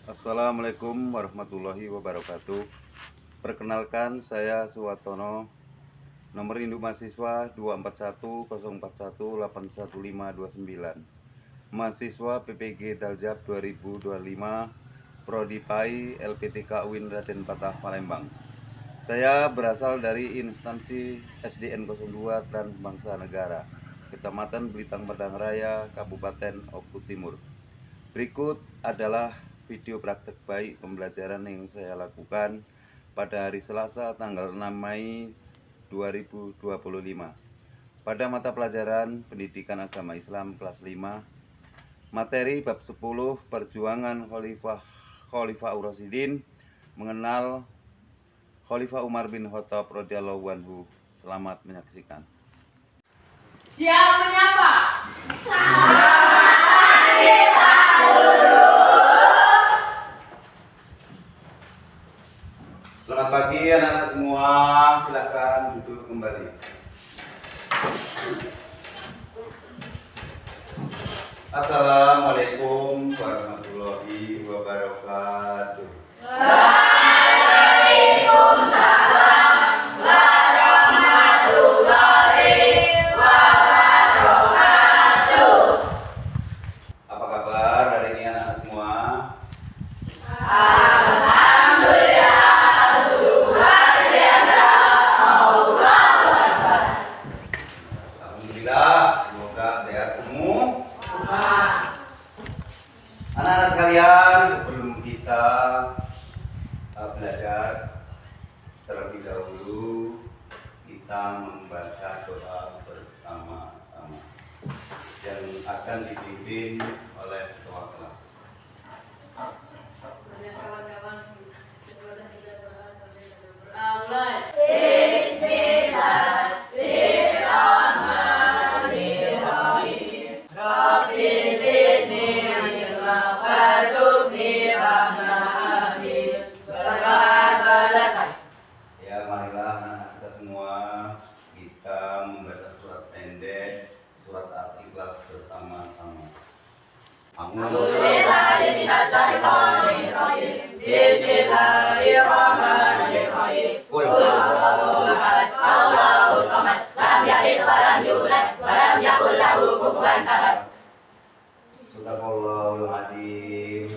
Assalamualaikum warahmatullahi wabarakatuh. Perkenalkan, saya Suwatono, nomor induk mahasiswa 24104181529, mahasiswa PPG Daljab 2025, Prodi PAI LPTK UIN Raden Patah Palembang. Saya berasal dari instansi SDN 02 Transbangsa Negara, Kecamatan Belitang Padang Raya, Kabupaten Oku Timur. Berikut adalah video praktek baik pembelajaran yang saya lakukan pada hari Selasa tanggal 6 Mei 2025 pada mata pelajaran Pendidikan Agama Islam kelas 5, materi bab 10 Perjuangan Khalifah Ur-Rasyidin, mengenal Khalifah Umar bin Khattab radhiyallahu anhu. Selamat menyaksikan. Siap menyapa. Selamat pagi anak-anak semua, silakan duduk kembali. Assalamualaikum warahmatullahi wabarakatuh. Waalaikumsalam warahmatullahi wabarakatuh. Apa kabar hari ini anak-anak semua? Alhamdulillah, luar biasa. Allahu Akbar. Alhamdulillah, semoga sehat semua. Anak-anak sekalian, sebelum kita belajar, terlebih dahulu kita membaca doa bersama-sama yang akan dipimpin oleh ketua kelas. Bismillahirrahmanirrahim. Rabbi zidni ilma warzuqni rahmah. Berkah selesai. Ya, marilah anak-anak kita semua, kita membaca surat pendek, surat Al-Ikhlas bersama-sama. Bismillahirrahmanirrahim. Qul huwallahu ahad, Allahus samad, lam yalid wa lam yulad wa lam yakul lahu kufuwan ahad. Sadaqallahul Azim.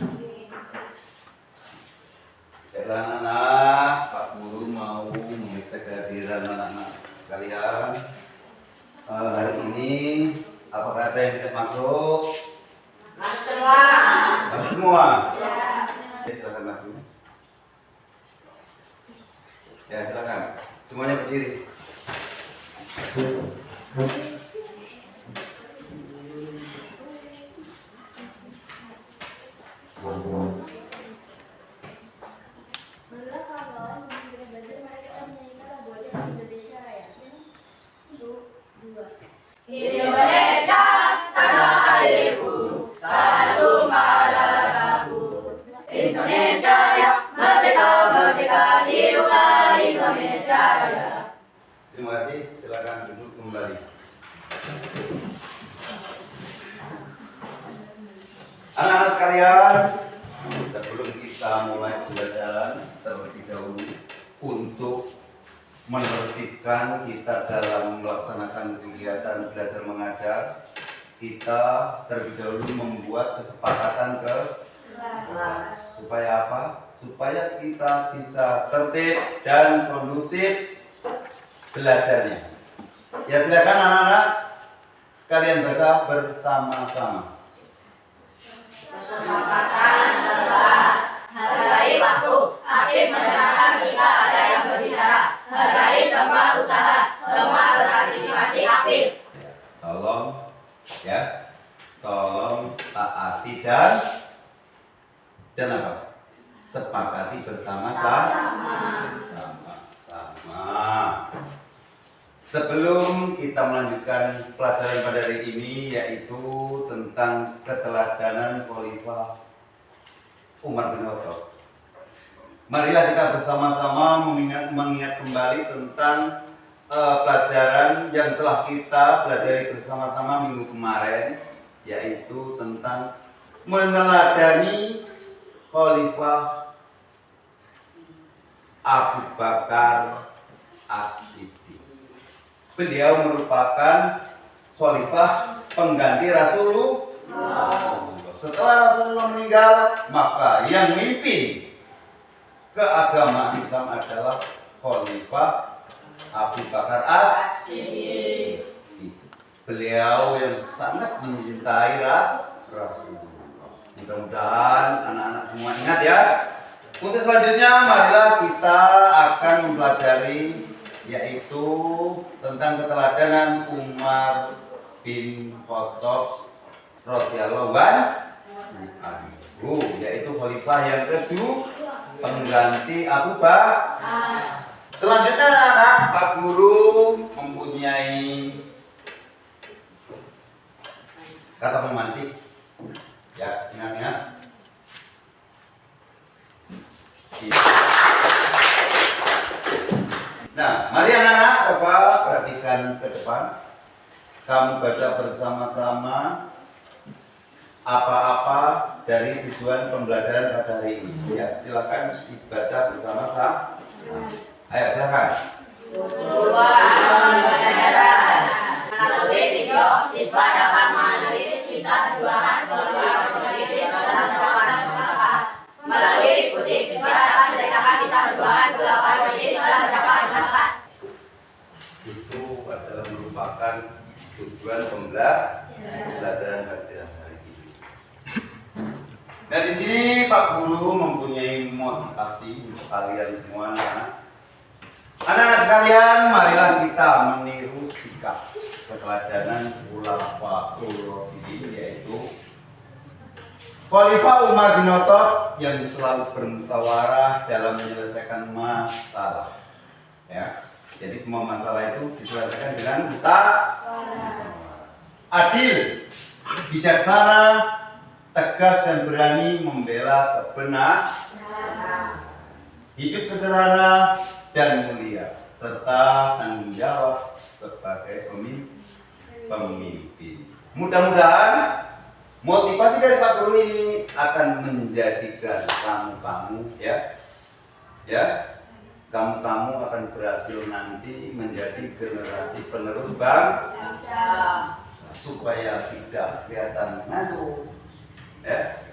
Baiklah anak-anak, Pak Guru mau mengecek kehadiran anak-anak kalian. Hari ini apakah ada yang bisa masuk? Masuk semua. Ya, silakan maju. Ya, silakan. Semuanya berdiri. Indonesia tanah airku, tanah tumpah darahku. Indonesia ya, merdeka merdeka, hiduplah Indonesia ya. Terima kasih. Silakan duduk kembali. Anak-anak sekalian, sebelum kita mulai pembelajaran, terlebih dahulu untuk menertibkan kita dalam melaksanakan kegiatan belajar mengajar, kita terlebih dahulu membuat kesepakatan ke kelas. Supaya apa? Supaya kita bisa tertib dan kondusif belajarnya. Ya, silakan anak-anak, kalian baca bersama-sama. Kesepakatan kelas, hargai waktu, aktif mendengarkan ketika ada yang berbicara, hargai semua usaha, semua berpartisipasi aktif. Tolong ya, tolong taati dan apa? Sepakati bersama-sama. Sebelum kita melanjutkan pelajaran pada hari ini, yaitu tentang keteladanan Khalifah Umar bin Khattab, marilah kita bersama-sama mengingat kembali tentang pelajaran yang telah kita pelajari bersama-sama minggu kemarin, yaitu tentang meneladani Khalifah Abu Bakar As-Siddiq. Beliau merupakan khalifah pengganti Rasulullah. Setelah Rasulullah meninggal, maka yang memimpin keagamaan Islam adalah Khalifah Abu Bakar As-Siddiq. Beliau yang sangat mencintai Rasulullah. Mudah-mudahan anak-anak semua ingat ya. Untuk selanjutnya marilah kita akan mempelajari yaitu tentang keteladanan Umar bin Khattab radhiyallahu anhu, yaitu khalifah yang kedua pengganti Abu Bakar. Selanjutnya anak Pak Guru mempunyai kata pemantik. Ya, ingat-ingat. Nah, mari anak-anak, coba perhatikan ke depan. Kamu baca bersama-sama apa-apa dari tujuan pembelajaran pada hari ini. Ya, silakan dibaca bersama-sama. Ayo, silakan. Tujuan pembelajaran melalui video siswa dapat menganalisis kisah perjuangan melalui diskusi siswa dapat menceritakan kisah perjuangan keluarga positif dalam pendapat. Itu adalah merupakan tujuan pembelajaran pada hari ini. Nah, di sini Pak Guru mempunyai motivasi untuk kalian semua anak. Anak-anak sekalian, marilah kita meniru sikap keteladanan Khulafaur Rasyidin, yaitu Khalifah Umar bin Khattab yang selalu bermusyawarah dalam menyelesaikan masalah. Ya, jadi semua masalah itu diselesaikan dengan musyawarah. Adil, bijaksana, tegas dan berani membela kebenaran. Hidup sederhana dan mulia, serta tanggung jawab sebagai pemimpin. Mudah-mudahan motivasi dari Pak Guru ini akan menjadikan kamu kamu akan berhasil nanti menjadi generasi penerus bangsa, supaya tidak kelihatan ngantuk. Ya,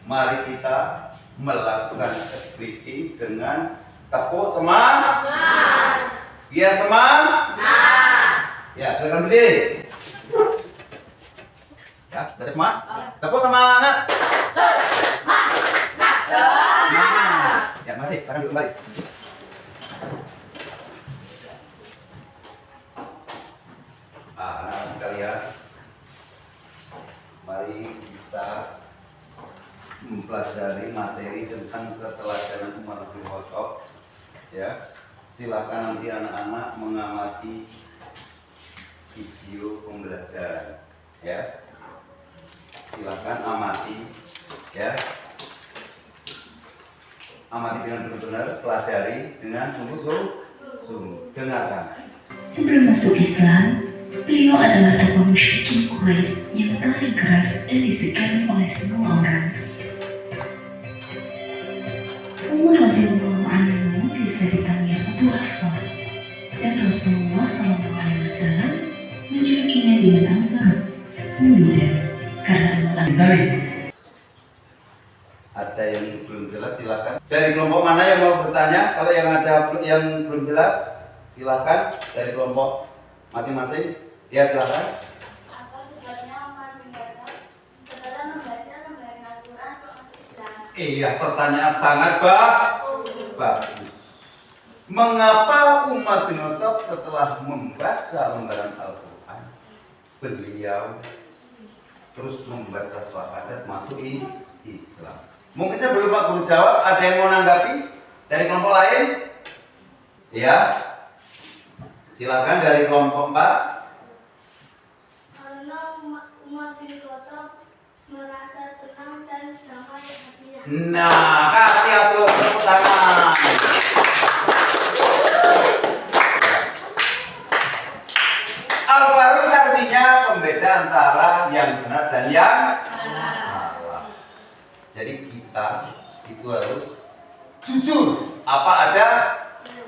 mari kita melakukan speaking dengan tepuk semangat. Biar semangat. Ya, silakan berdiri. Ya, baca semangat. Tepuk semangat. Semangat. Ya, masih. Silakan duduk kembali. Anak sekalian, mari kita mempelajari materi tentang keteladanan Umar bin Khattab. Ya, silakan nanti anak-anak mengamati video pembelajaran. Ya, silakan amati. Ya, amati dengan benar-benar, pelajari dengan sungguh-sungguh. Dengarkan. Sebelum masuk Islam, beliau adalah tokoh musyrikin Quraisy yang paling keras dan disegani oleh semua orang. Umar radhiyallahu anhu bisa dipanggil Abu Hafsah, dan Rasulullah SAW menjulukinya dengan Al-Faruq, muda, karena Allah. Ada yang belum jelas silakan. Dari kelompok mana yang mau bertanya? Kalau yang ada yang belum jelas, silakan dari kelompok masing-masing. Ya, silakan. Apa sebabnya Umar bin Khattab setelah membaca lembaran Al-Quran untuk masuk Islam? Iya, pertanyaan sangat bagus. Mengapa Umar bin Khattab setelah membaca lembaran Al-Quran, beliau terus membaca syahadat masuk Islam? Mungkin saya belum Pak Guru jawab. Ada yang mau nanggapi dari kelompok lain? Ya, silakan dari kelompok 4. Karena Umar bin Khattab merasa tenang dan damai hatinya. Nah, kasih aplaus tepuk tangan. Al-Faruq artinya pembeda antara yang benar dan yang salah. Jadi kita itu harus jujur. Apa ada?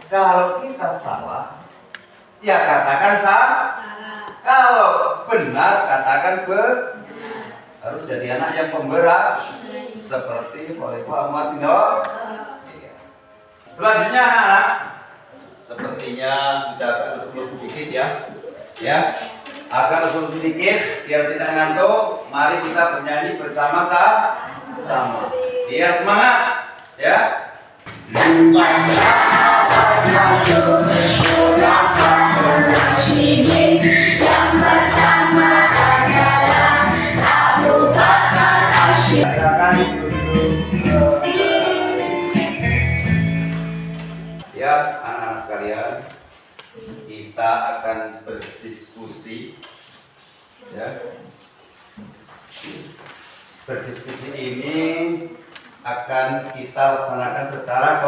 Kalau kita salah, ya katakan salah. Kalau benar, katakan benar. Harus jadi anak yang pemberani, seperti Khalifah Umar bin Khattab. Selanjutnya anak-anak, sepertinya sudah agak kesulut sedikit ya. Agak kesulut sedikit, biar tidak ngantuk. Mari kita bernyanyi bersama-sama. Biar semangat, ya. Yang pertama adalah Abu Bakar Asyid. Ya, anak-anak sekalian, kita akan berdiskusi, ya. Berdiskusi ini akan kita laksanakan secara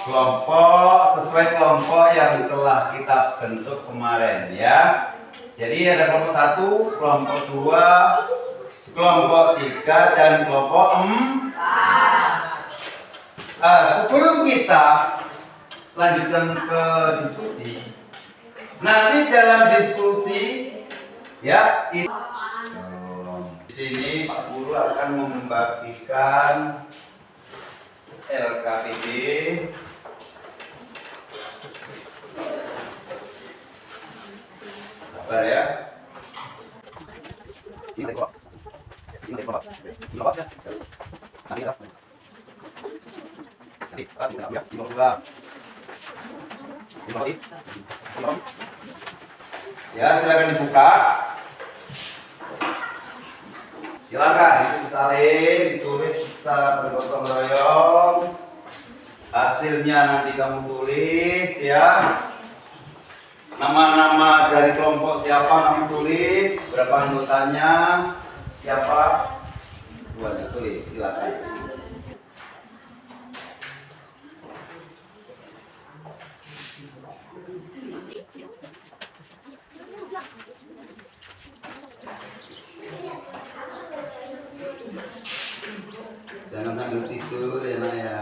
kelompok sesuai kelompok yang telah kita bentuk kemarin, ya. Jadi ada kelompok 1, kelompok 2, kelompok 3 dan kelompok 4. Sebelum kita lanjutkan ke diskusi, nanti dalam diskusi, ya, di sini Pak Guru akan membagikan LKPD sabar ya. Ini kok. Ini kok. Ini kok. Nanti ya. Nanti ya, ini juga. Ini. Ya, silakan dibuka. Silakan disalin, ditulis secara bergotong royong. Hasilnya nanti kamu tulis ya. Nama-nama dari kelompok siapa kamu tulis, berapa anggotanya, siapa, buat ditulis, silakan. Jangan sambil tidur ya nak ya.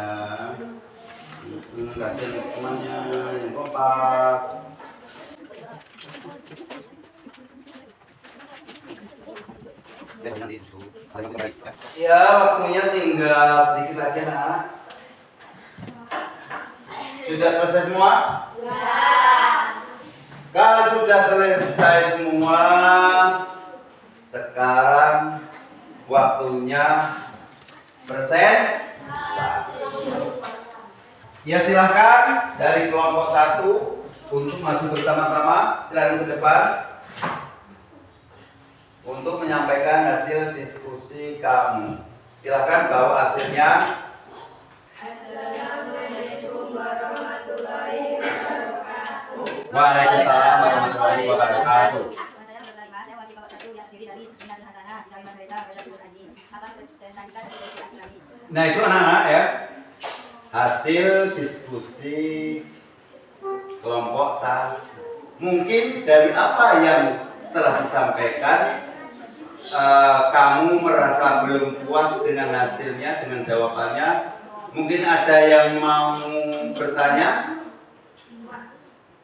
Kasih temannya yang kompak. Ya, waktunya tinggal sedikit lagi nak. Sudah selesai semua? Sudah. Kalau sudah selesai semua, sekarang waktunya presentasi. Ya, silahkan dari kelompok 1 untuk maju bersama-sama. Silakan ke depan untuk menyampaikan hasil diskusi kamu. Silakan bawa hasilnya. Assalamualaikum warahmatullahi wabarakatuh. Waalaikumsalam warahmatullahi wabarakatuh. Saya berterima kasih wajib kelompok 1 yang terdiri dari Indah Hasanah, Ibrahim Margarita, Basyar Haji atas presentasikan diskusi kami. Nah, itu anak-anak ya. Hasil diskusi kelompok 1. Mungkin dari apa yang telah disampaikan kamu merasa belum puas dengan hasilnya, dengan jawabannya. Mungkin ada yang mau bertanya?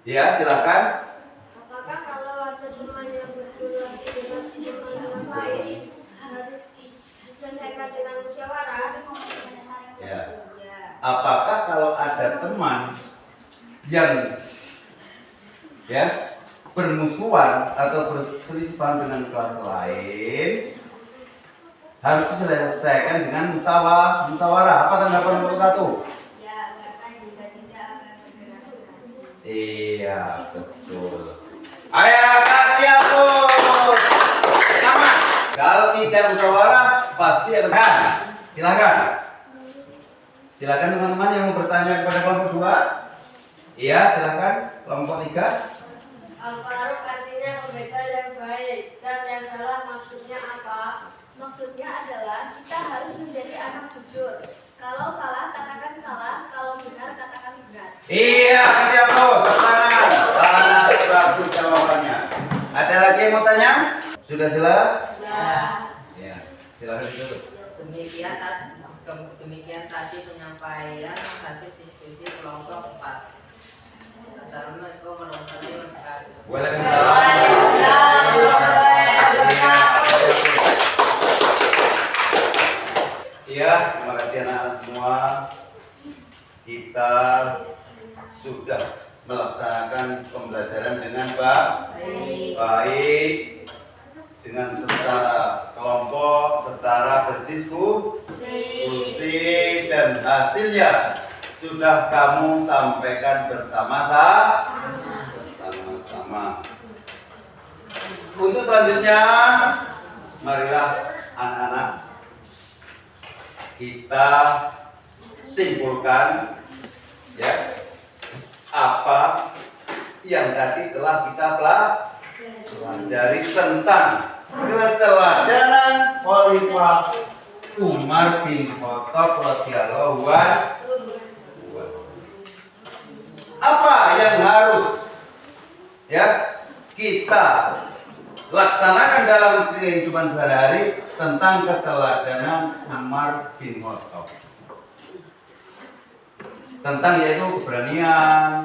Ya, silakan. Apakah kalau ada teman yang berdua dengan teman yang lain harus diselesaikan dengan musyawarah? Ya. Apakah kalau ada teman yang bermusuhan atau berselisihan dengan kelas lain harus diselesaikan dengan musyawarah? Apa tanggapan nomor 1? Ya, bahkan jika tidak akan bergerak. Iya, betul. Ayo kasih ampun. Sama. Kalau tidak musyawarah pasti akan. Silakan. Silakan teman-teman yang mau bertanya kepada kelompok 2. Iya, silakan. Kelompok 3. Al-Faruq artinya pembeda yang baik dan yang salah maksudnya apa? Maksudnya adalah kita harus menjadi anak jujur. Kalau salah katakan salah, kalau benar katakan benar. Iya, kasih ampun. Semangat. Sangat bagus jawabannya. Ada lagi yang mau tanya? Sudah jelas? Ya. Iya. Silakan ditutup. Demikian Demikian tadi penyampaian hasil diskusi kelompok 4. Assalamualaikum warahmatullahi wabarakatuh. Iya, terima kasih anak-anak semua. Kita sudah melaksanakan pembelajaran dengan baik, dengan secara kelompok, secara berdiskusi, dan hasilnya sudah kamu sampaikan bersama-sama. Untuk selanjutnya, marilah anak-anak kita simpulkan ya apa yang tadi telah kita pelajari tentang keteladanan Khalifah Umar bin Khattab radhiyallahu anhu. Apa yang harus ya kita laksanakan dalam kehidupan sehari-hari tentang keteladanan Umar bin Khattab, tentang yaitu keberanian,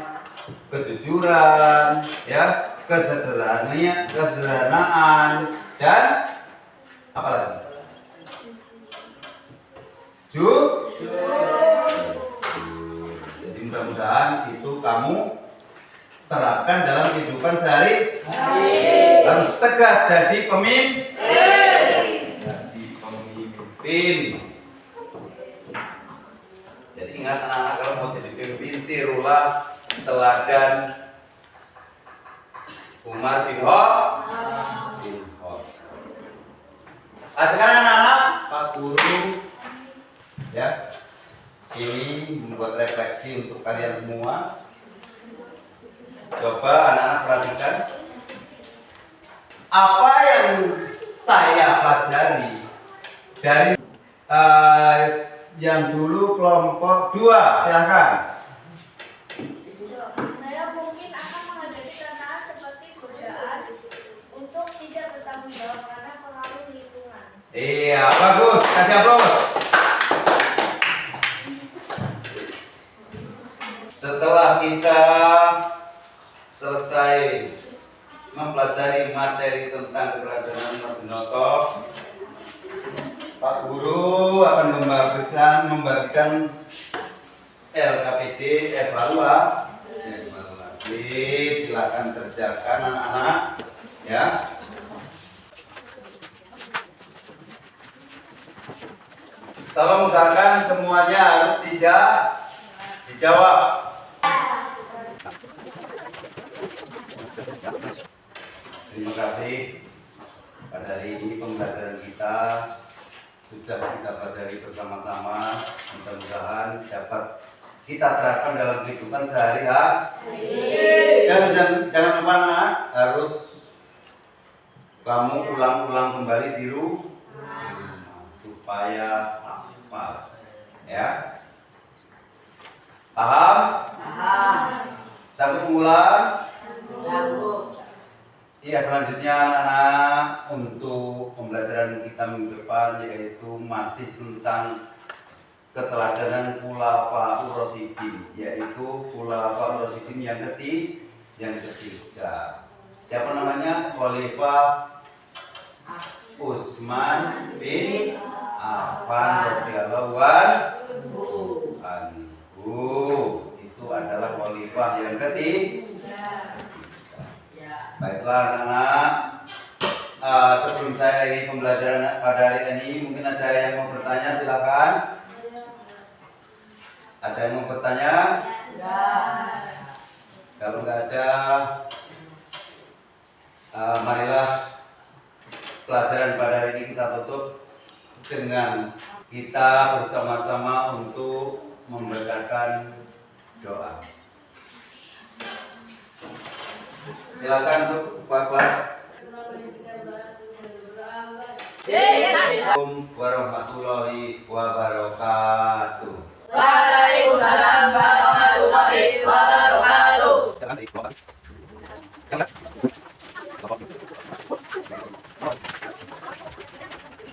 kejujuran, ya, kesederhanaan, dan apa lagi? Jadi mudah-mudahan itu kamu terapkan dalam kehidupan sehari-hari. Harus tegas jadi pemimpin. Jadi ingat anak-anak, kalau mau jadi pemimpin, tirulah teladan Umar bin Khattab. Sekarang anak-anak, Pak Guru ya, ini membuat refleksi untuk kalian semua. Coba anak-anak perhatikan apa yang saya pelajari dari yang dulu kelompok 2, silakan. Saya mungkin akan menghadapi tantangan seperti godaan untuk tidak bertanggung jawab karena pengaruh lingkungan. Iya, bagus. Kasih aplaus. Setelah kita selesai mempelajari materi tentang keteladanan Umar bin Khattab, Pak Guru akan membagikan LKPD evaluasi. Silakan kerjakan anak-anak ya. Tolong usahakan semuanya harus dijawab. Terima kasih. Pada hari ini pembelajaran kita sudah kita pelajari bersama-sama. Mudah-mudahan dapat kita terapkan dalam kehidupan sehari-hari. Dan jangan lupa anak, harus kamu ulang-ulang kembali di rumah supaya hafal. Ya, paham? Sanggup mengulang? Iya, selanjutnya anak-anak, untuk pembelajaran kita minggu depan yaitu masih tentang keteladanan Khulafaur Rasyidin, yaitu Khulafaur Rasyidin yang ketiga. Siapa namanya? Khalifah Utsman bin Affan radhiyallahu anhu. Itu adalah khalifah yang ketiga. Baiklah anak-anak, sebelum saya ini pembelajaran pada hari ini, mungkin ada yang mau bertanya, silakan. Ada yang mau bertanya? Kalau nggak ada, marilah pelajaran pada hari ini kita tutup dengan kita bersama-sama untuk membacakan doa. Silakan untuk Pak kelas. Assalamualaikum warahmatullahi wabarakatuh. Waalaikumsalam